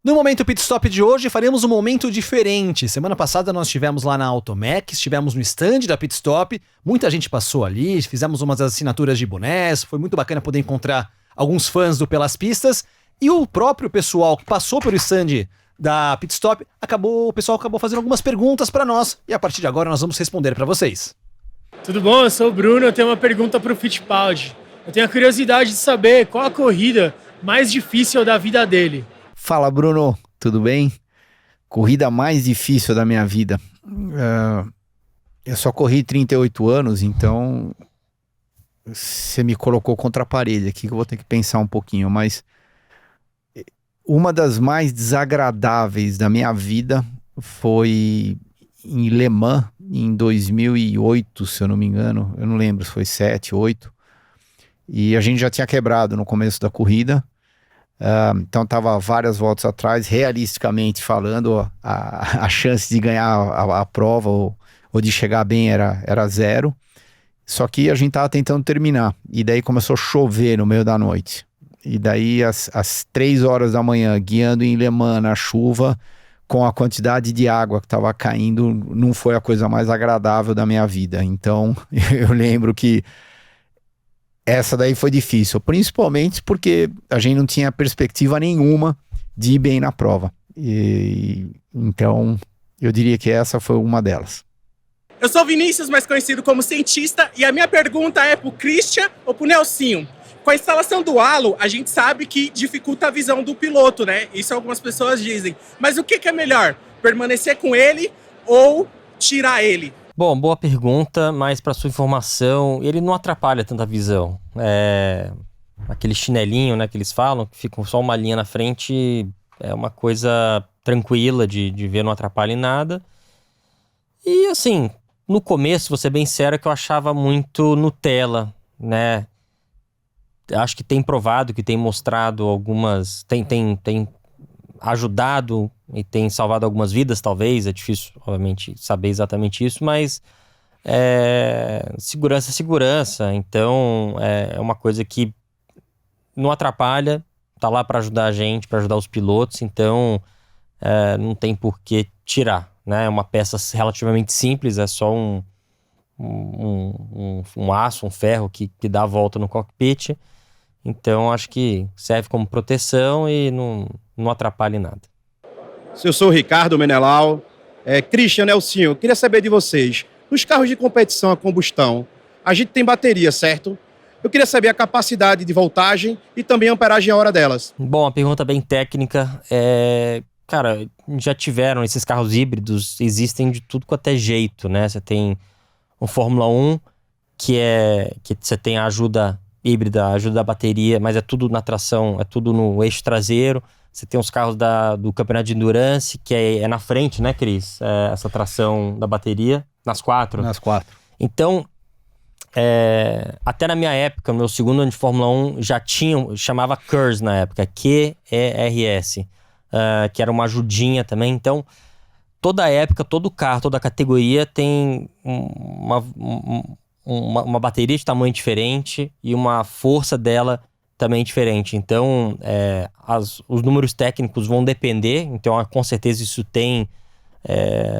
No Momento Pit Stop de hoje, faremos um momento diferente. Semana passada nós estivemos lá na Automac, estivemos no stand da Pit Stop, muita gente passou ali, fizemos umas assinaturas de bonés, foi muito bacana poder encontrar alguns fãs do Pelas Pistas, e o próprio pessoal que passou pelo stand da Pit Stop, o pessoal acabou fazendo algumas perguntas para nós, e a partir de agora nós vamos responder para vocês. Tudo bom? Eu sou o Bruno, eu tenho uma pergunta para o Fittipaldi. Eu tenho a curiosidade de saber qual a corrida mais difícil da vida dele. Fala, Bruno, tudo bem? Corrida mais difícil da minha vida. Eu só corri 38 anos, então você me colocou contra a parede aqui que eu vou ter que pensar um pouquinho, mas uma das mais desagradáveis da minha vida foi em Le Mans, em 2008, se eu não me engano, eu não lembro se foi 7, 8, e a gente já tinha quebrado no começo da corrida. Então estava várias voltas atrás, realisticamente falando, a chance de ganhar a prova ou de chegar bem era zero, só que a gente estava tentando terminar, e daí começou a chover no meio da noite, e daí às 3 horas da manhã, guiando em Le Mans na chuva, com a quantidade de água que estava caindo, não foi a coisa mais agradável da minha vida. Então eu lembro que essa daí foi difícil, principalmente porque a gente não tinha perspectiva nenhuma de ir bem na prova. Então, eu diria que essa foi uma delas. Eu sou o Vinícius, mais conhecido como cientista, e a minha pergunta é pro Christian ou pro Nelsinho. Com a instalação do halo, a gente sabe que dificulta a visão do piloto, né? Isso algumas pessoas dizem. Mas o que é melhor? Permanecer com ele ou tirar ele? Bom, boa pergunta, mas para sua informação, ele não atrapalha tanta visão. Aquele chinelinho, né, que eles falam, que fica só uma linha na frente, é uma coisa tranquila de ver, não atrapalha em nada. E assim, no começo, vou ser bem sério, que eu achava muito Nutella, né? Acho que tem provado, que tem mostrado algumas... Tem ajudado e tem salvado algumas vidas, talvez. É difícil, obviamente, saber exatamente isso, mas segurança é segurança. Então, é uma coisa que não atrapalha, tá lá para ajudar a gente, para ajudar os pilotos, então não tem por que tirar, né? É uma peça relativamente simples, é só um aço, um ferro que dá a volta no cockpit. Então, acho que serve como proteção e não atrapalha em nada. Eu sou o Ricardo Menelau. Christian, Nelsinho, eu queria saber de vocês. Nos carros de competição a combustão, a gente tem bateria, certo? Eu queria saber a capacidade de voltagem e também a amperagem a hora delas. Bom, uma pergunta bem técnica. Cara, já tiveram esses carros híbridos, existem de tudo quanto é jeito, né? Você tem o Fórmula 1, que você tem a ajuda híbrida, ajuda da bateria, mas é tudo na tração, é tudo no eixo traseiro. Você tem os carros do campeonato de endurance, que é na frente, né, Cris? Essa tração da bateria, nas quatro. Nas 4. Então, até na minha época, no meu segundo ano de Fórmula 1, já chamava KERS na época, QERS, que era uma ajudinha também. Então, toda época, todo carro, toda categoria tem uma bateria de tamanho diferente e uma força dela também diferente. Então, os números técnicos vão depender. Então, com certeza isso tem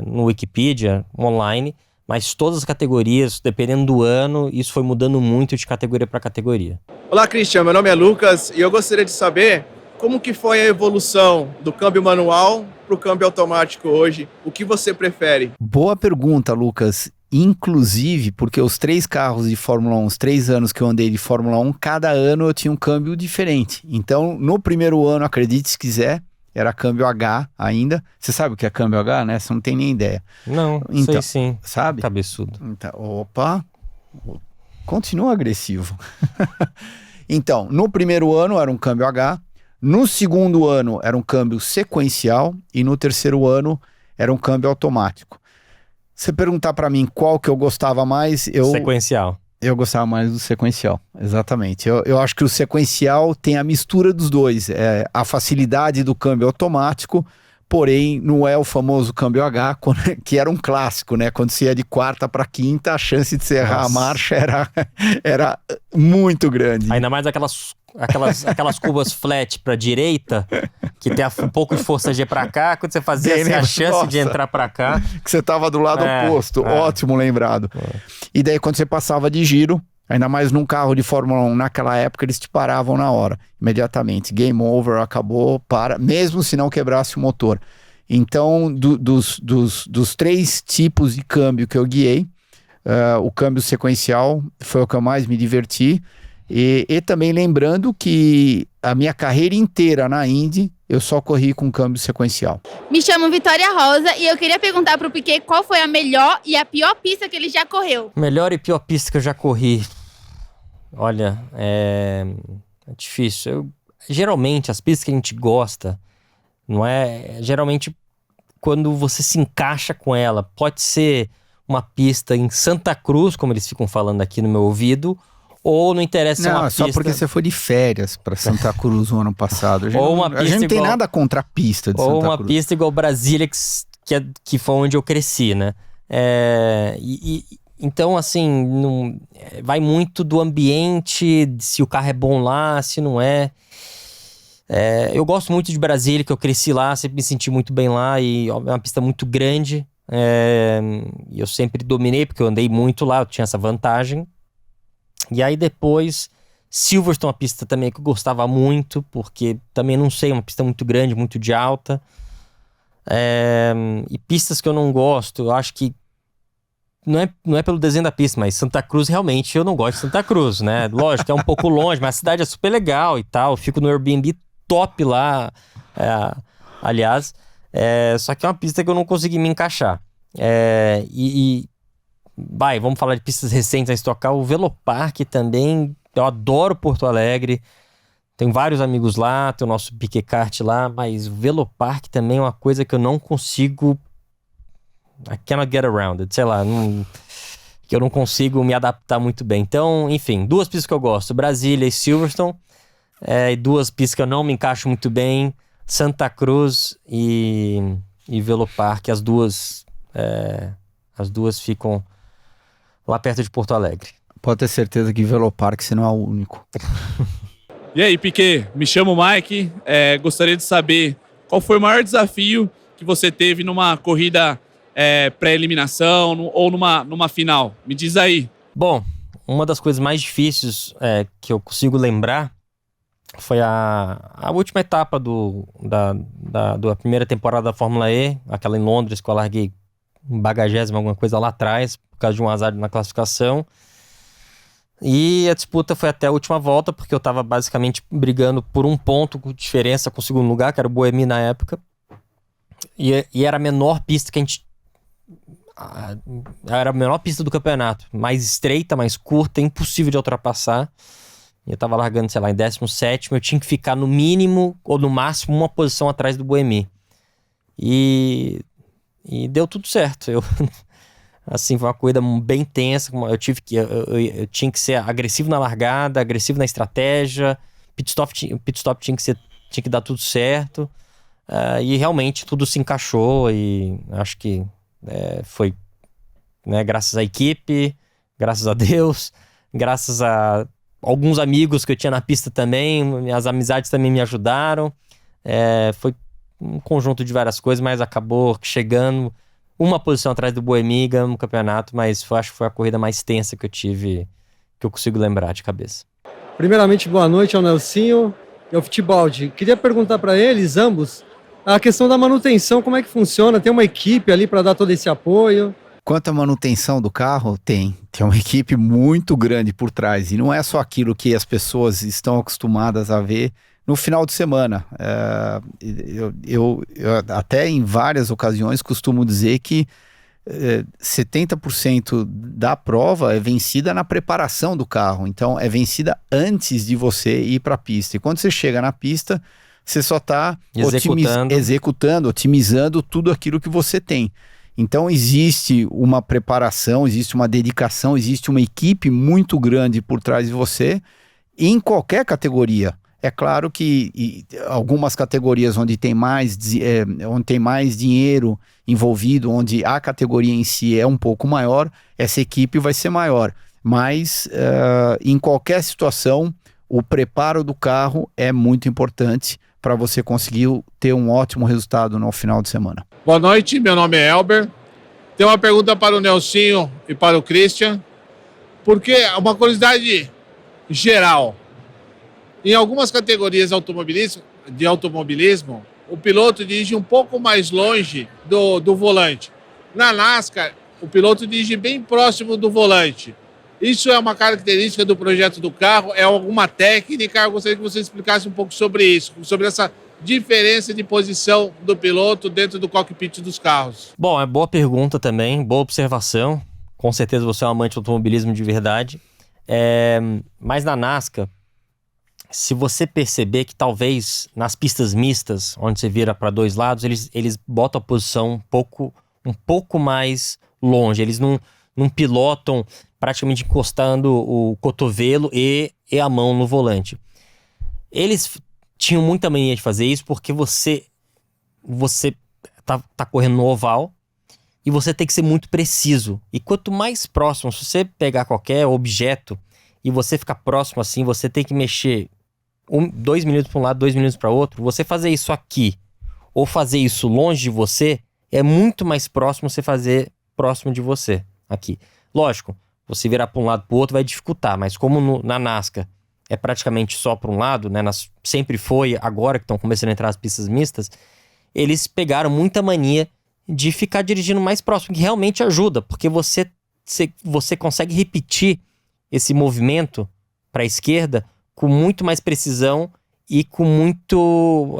no Wikipedia, online, mas todas as categorias, dependendo do ano, isso foi mudando muito de categoria para categoria. Olá, Christian, meu nome é Lucas e eu gostaria de saber como que foi a evolução do câmbio manual para o câmbio automático hoje. O que você prefere? Boa pergunta, Lucas. Inclusive, porque os 3 carros de Fórmula 1, os 3 anos que eu andei de Fórmula 1, cada ano eu tinha um câmbio diferente. Então, no primeiro ano, acredite se quiser, era câmbio H ainda. Você sabe o que é câmbio H, né? Você não tem nem ideia. Não, então, sei sim. Sabe? Cabeçudo. Então, opa, continua agressivo. Então, no primeiro ano era um câmbio H, no segundo ano era um câmbio sequencial e no terceiro ano era um câmbio automático. Se perguntar pra mim qual que eu gostava mais, Sequencial. Eu gostava mais do sequencial, exatamente. Eu acho que o sequencial tem a mistura dos dois, a facilidade do câmbio automático, porém não é o famoso câmbio H, que era um clássico, né? Quando você ia de quarta para quinta, a chance de você errar a marcha era muito grande. Ainda mais aquelas aquelas curvas flat pra direita, que tem um pouco de força G pra cá, quando você fazia assim, a chance de entrar pra cá. Que você tava do lado oposto, ótimo lembrado. E daí quando você passava de giro, ainda mais num carro de Fórmula 1, naquela época eles te paravam na hora, imediatamente. Game over, acabou, para, mesmo se não quebrasse o motor. Então, dos 3 tipos de câmbio que eu guiei, o câmbio sequencial foi o que eu mais me diverti. E também lembrando que a minha carreira inteira na Indy, eu só corri com câmbio sequencial. Me chamo Vitória Rosa e eu queria perguntar pro Piquet qual foi a melhor e a pior pista que ele já correu. Melhor e pior pista que eu já corri. Olha, é difícil. Geralmente, as pistas que a gente gosta, não é? Geralmente, quando você se encaixa com ela, pode ser uma pista em Santa Cruz, como eles ficam falando aqui no meu ouvido, ou não interessa uma pista... Não, só porque você foi de férias para Santa Cruz no ano passado. A gente não tem nada contra a pista de Santa Cruz. Ou uma pista igual Brasília, que foi onde eu cresci, né? Então, assim, vai muito do ambiente, se o carro é bom lá, se não é. Eu gosto muito de Brasília, que eu cresci lá, sempre me senti muito bem lá, e é uma pista muito grande. E eu sempre dominei, porque eu andei muito lá, eu tinha essa vantagem. E aí depois, Silverstone, uma pista também que eu gostava muito, porque também não sei, uma pista muito grande, muito de alta. E pistas que eu não gosto, eu acho que não é pelo desenho da pista, mas Santa Cruz realmente eu não gosto de Santa Cruz, né? Lógico, é um pouco longe, mas a cidade é super legal e tal. Eu fico no Airbnb top lá, aliás. Só que é uma pista que eu não consegui me encaixar. Vamos falar de pistas recentes a Stock Car. O Velopark também, eu adoro Porto Alegre. Tem vários amigos lá, tem o nosso Piquet Kart lá, mas o Velopark também é uma coisa que eu não consigo... I cannot get around it, sei lá, que eu não consigo me adaptar muito bem. Então, enfim, 2 pistas que eu gosto, Brasília e Silverstone, e 2 pistas que eu não me encaixo muito bem, Santa Cruz e Velopark. As duas ficam lá perto de Porto Alegre. Pode ter certeza que Velopark você não é o único. E aí, Piquet, me chamo Mike, gostaria de saber qual foi o maior desafio que você teve numa corrida pré-eliminação ou numa final. Me diz aí. Bom, uma das coisas mais difíceis que eu consigo lembrar foi a última etapa da primeira temporada da Fórmula E, aquela em Londres, que eu larguei em bagagésima, alguma coisa lá atrás, por causa de um azar na classificação. E a disputa foi até a última volta, porque eu estava basicamente brigando por 1 ponto de diferença com o segundo lugar, que era o Boemi na época. E era a menor pista que a gente... Era a menor pista do campeonato. Mais estreita, mais curta, impossível de ultrapassar. E eu tava largando, sei lá, em 17º. Eu tinha que ficar no mínimo, ou no máximo, 1 posição atrás do Boemi. E deu tudo certo. Assim, foi uma corrida bem tensa. Eu tinha que ser agressivo na largada, agressivo na estratégia. Pit stop tinha que dar tudo certo. E realmente tudo se encaixou. E acho que foi, né, graças à equipe, graças a Deus, graças a alguns amigos que eu tinha na pista também. As amizades também me ajudaram. Foi um conjunto de várias coisas, mas acabou chegando 1 posição atrás do Boemi, ganhamos o campeonato, mas acho que foi a corrida mais tensa que eu tive, que eu consigo lembrar de cabeça. Primeiramente, boa noite ao Nelsinho e ao Fitbaldi. Queria perguntar para eles, ambos, a questão da manutenção, como é que funciona? Tem uma equipe ali para dar todo esse apoio? Quanto à manutenção do carro, tem uma equipe muito grande por trás, e não é só aquilo que as pessoas estão acostumadas a ver no final de semana. Eu até em várias ocasiões costumo dizer que 70% da prova é vencida na preparação do carro, então é vencida antes de você ir para a pista, e quando você chega na pista, você só está executando, otimizando tudo aquilo que você tem. Então existe uma preparação, existe uma dedicação, existe uma equipe muito grande por trás de você, em qualquer categoria. É claro que algumas categorias onde tem mais dinheiro envolvido, onde a categoria em si é um pouco maior, essa equipe vai ser maior. Mas em qualquer situação, o preparo do carro é muito importante para você conseguir ter um ótimo resultado no final de semana. Boa noite, meu nome é Elber. Tenho uma pergunta para o Nelsinho e para o Christian, porque é uma curiosidade geral. Em algumas categorias de automobilismo, o piloto dirige um pouco mais longe do volante. Na NASCAR, o piloto dirige bem próximo do volante. Isso é uma característica do projeto do carro? É alguma técnica? Eu gostaria que você explicasse um pouco sobre isso, sobre essa diferença de posição do piloto dentro do cockpit dos carros. Bom, é boa pergunta também, boa observação. Com certeza você é um amante de automobilismo de verdade. Mas na NASCAR, se você perceber que talvez nas pistas mistas, onde você vira para dois lados, eles botam a posição um pouco mais longe. Eles não pilotam praticamente encostando o cotovelo e a mão no volante. Eles tinham muita mania de fazer isso porque você tá correndo no oval e você tem que ser muito preciso. E quanto mais próximo, se você pegar qualquer objeto e você ficar próximo assim, você tem que mexer 2 minutos para um lado, 2 minutos para outro. Você fazer isso aqui ou fazer isso longe de você é muito mais próximo você fazer próximo de você aqui. Lógico, você virar para um lado para o outro vai dificultar, mas como na NASCAR é praticamente só para um lado, né? Sempre foi, agora que estão começando a entrar as pistas mistas, eles pegaram muita mania de ficar dirigindo mais próximo, que realmente ajuda, porque você consegue repetir esse movimento para a esquerda com muito mais precisão e com muito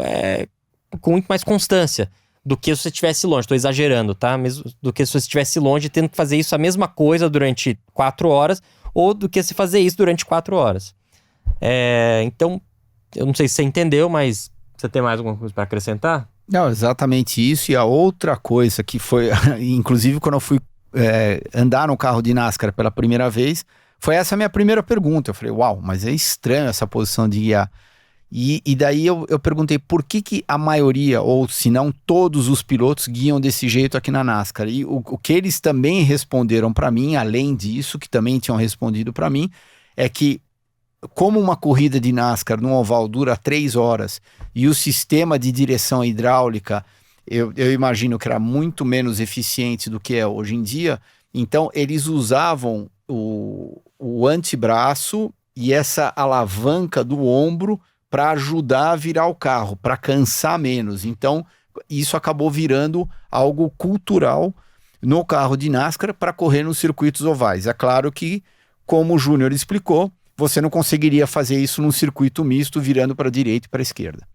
mais constância do que se você estivesse longe. Estou exagerando, tá? Do que se você estivesse longe tendo que fazer isso a mesma coisa durante 4 horas ou do que se fazer isso durante 4 horas. Então, eu não sei se você entendeu, mas você tem mais alguma coisa para acrescentar? Não, exatamente isso. E a outra coisa que foi, inclusive quando eu fui andar no carro de NASCAR pela primeira vez, foi essa a minha primeira pergunta. Eu falei, uau, mas é estranho essa posição de guiar. E daí eu perguntei por que a maioria, ou se não todos os pilotos guiam desse jeito aqui na NASCAR. E o que eles também responderam para mim, além disso, que também tinham respondido para mim, é que como uma corrida de NASCAR no oval dura 3 horas e o sistema de direção hidráulica, eu imagino que era muito menos eficiente do que é hoje em dia, então eles usavam o antebraço e essa alavanca do ombro para ajudar a virar o carro, para cansar menos. Então, isso acabou virando algo cultural no carro de NASCAR para correr nos circuitos ovais. É claro que, como o Júnior explicou, você não conseguiria fazer isso num circuito misto virando para a direita e para a esquerda.